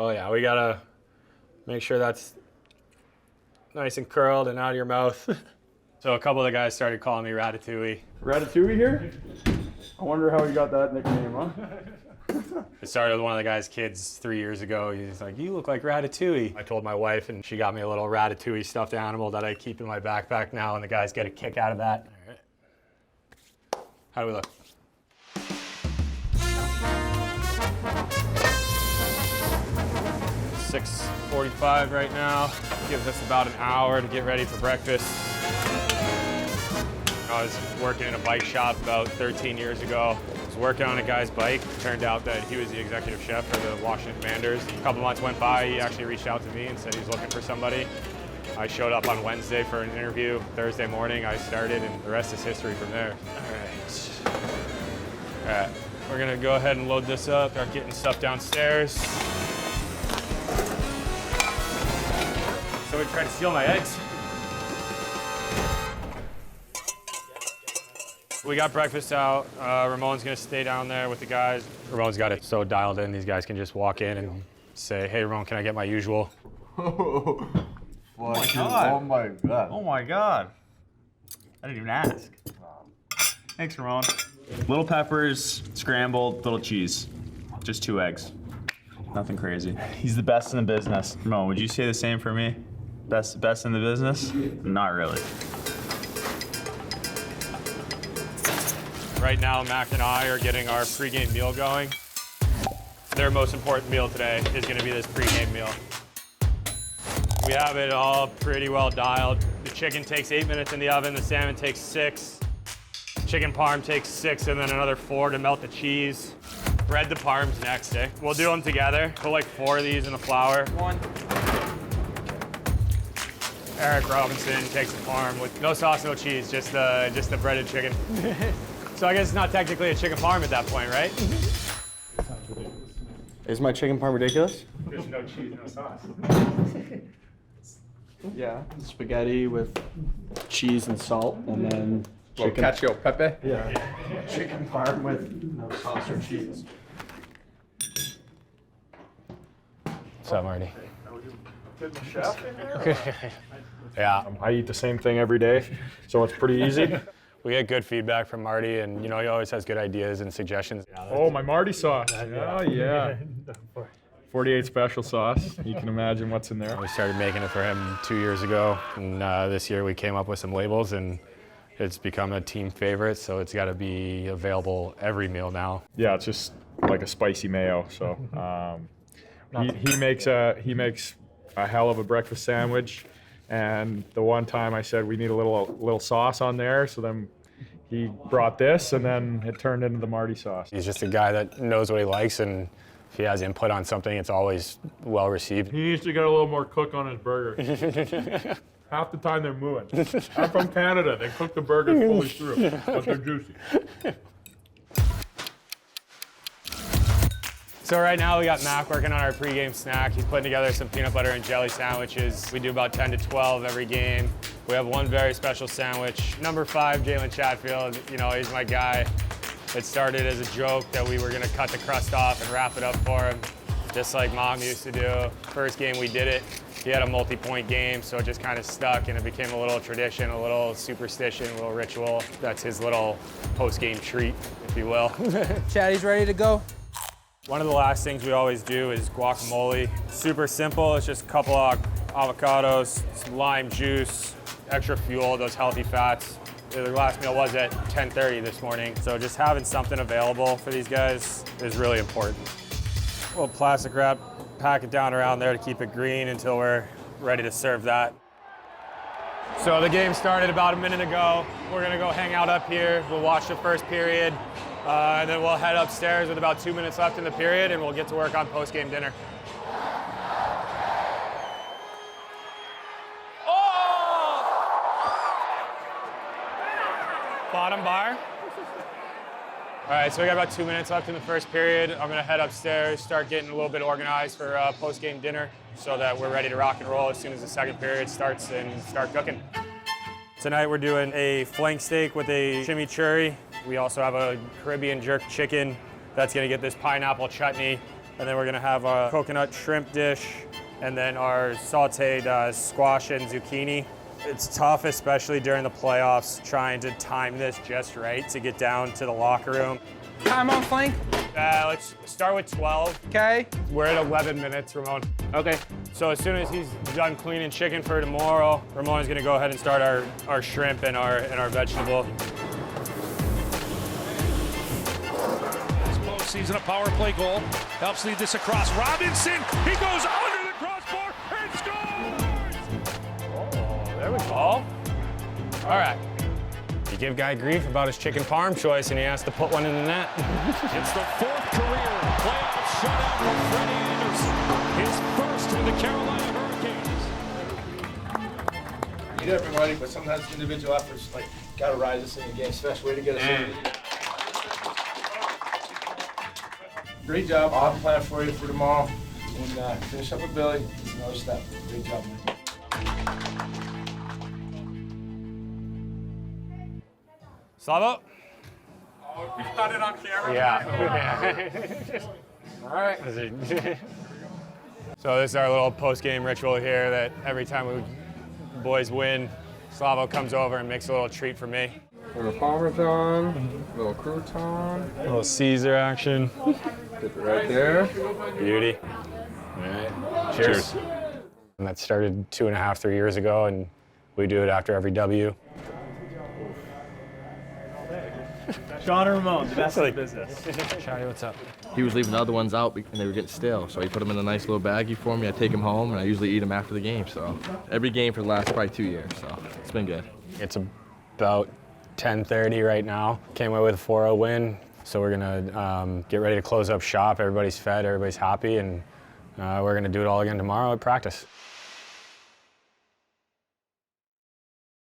Oh yeah, we gotta make sure that's nice and curled and out of your mouth. So a couple of the guys started calling me Ratatouille. Ratatouille here? I wonder how he got that nickname, huh? It started with one of the guy's kids 3 years ago. He's like, "You look like Ratatouille." I told my wife, and she got me a little Ratatouille stuffed animal that I keep in my backpack now, and the guys get a kick out of that. All right. How do we look? 6:45 right now. Gives us about an hour to get ready for breakfast. I was working in a bike shop about 13 years ago. I was working on a guy's bike. Turned out that he was the executive chef for the Washington Commanders. A couple months went by, he actually reached out to me and said he was looking for somebody. I showed up on Wednesday for an interview. Thursday morning I started, and the rest is history from there. All right, we're gonna go ahead and load this up, start getting stuff downstairs. Somebody tried to steal my eggs. We got breakfast out. Ramon's gonna stay down there with the guys. Ramon's got it so dialed in, these guys can just walk in and say, "Hey Ramon, can I get my usual?" Oh my god. Oh my god. Oh my god. I didn't even ask. Thanks, Ramon. Little peppers, scrambled, little cheese. Just 2 eggs. Nothing crazy. He's the best in the business. Ramon, would you say the same for me? Best in the business? Not really. Right now, Mac and I are getting our pregame meal going. Their most important meal today is gonna be this pregame meal. We have it all pretty well dialed. The chicken takes 8 minutes in the oven, the salmon takes 6. Chicken parm takes 6 and then another 4 to melt the cheese. Bread the parms next, eh? We'll do them together. Put like 4 of these in the flour. 1. Eric Robinson takes the parm with no sauce, no cheese, just the breaded chicken. So I guess it's not technically a chicken parm at that point, right? Is my chicken parm ridiculous? There's no cheese, no sauce. Yeah, spaghetti with cheese and salt, and then chicken. Cacio pepe? Yeah, chicken parm with no sauce or cheese. What's up, Marty? Get the chef in there? Yeah. I eat the same thing every day, so it's pretty easy. We get good feedback from Marty, and you know, he always has good ideas and suggestions. Oh, my Marty sauce. Oh, yeah. 48 special sauce. You can imagine what's in there. We started making it for him 2 years ago, and this year we came up with some labels, and it's become a team favorite, so it's got to be available every meal now. Yeah, it's just like a spicy mayo. So he makes a hell of a breakfast sandwich. And the one time I said we need a little sauce on there, so then he brought this, and then it turned into the Marty sauce. He's just a guy that knows what he likes, and if he has input on something, it's always well received. He needs to get a little more cook on his burger. Half the time they're moving. I'm from Canada. They cook the burgers fully through, but they're juicy. So right now we got Mac working on our pregame snack. He's putting together some peanut butter and jelly sandwiches. We do about 10 to 12 every game. We have one very special sandwich. Number 5, Jalen Chatfield, you know, he's my guy. It started as a joke that we were gonna cut the crust off and wrap it up for him, just like Mom used to do. First game we did it. He had a multi-point game, so it just kind of stuck, and it became a little tradition, a little superstition, a little ritual. That's his little post-game treat, if you will. Chatty's ready to go. One of the last things we always do is guacamole. Super simple, it's just a couple of avocados, some lime juice, extra fuel, those healthy fats. The last meal was at 10:30 this morning, so just having something available for these guys is really important. A little plastic wrap, pack it down around there to keep it green until we're ready to serve that. So the game started about a minute ago. We're gonna go hang out up here. We'll watch the first period. And then we'll head upstairs with about 2 minutes left in the period, and we'll get to work on post-game dinner. Oh! Bottom bar. All right, so we got about 2 minutes left in the first period. I'm gonna head upstairs, start getting a little bit organized for post-game dinner so that we're ready to rock and roll as soon as the second period starts and start cooking. Tonight we're doing a flank steak with a chimichurri. We also have a Caribbean jerk chicken that's gonna get this pineapple chutney And then we're gonna have a coconut shrimp dish, and then our sauteed squash and zucchini. It's tough, especially during the playoffs, trying to time this just right to get down to the locker room. Time on flank. Let's start with 12. Okay. We're at 11 minutes, Ramon. Okay. So as soon as he's done cleaning chicken for tomorrow, Ramon's gonna go ahead and start our shrimp and our vegetable. This postseason, a power play goal helps lead this across. Robinson, he goes under the crossbar and scores! Oh, there we go. All right. You give Guy grief about his chicken parm choice, and he has to put one in the net. It's the 4th career playoff shutout for Freddie Anderson. His first with the Carolina Hurricanes. Beat everybody, but sometimes individual efforts gotta rise us in the game. It's the best way to get us in. Great job. I'll have a plan for you for tomorrow. And finish up with Billy. It's another step. Great job, man. Slavo? We got it on camera. Yeah. All right. So this is our little post-game ritual here that every time we boys win, Slavo comes over and makes a little treat for me. A little Parmesan, a little crouton. A little Caesar action. Dip it right there. Beauty. All right. Cheers. And that started 2.5, 3 years ago, and we do it after every W. Sean and Ramon, the best in the business. Shotty, what's up? He was leaving the other ones out and they were getting stale, so he put them in a nice little baggie for me. I take them home and I usually eat them after the game. So every game for the last probably 2 years, so it's been good. It's about 10:30 right now. Came away with a 4-0 win, so we're gonna get ready to close up shop. Everybody's fed, everybody's happy, and we're gonna do it all again tomorrow at practice.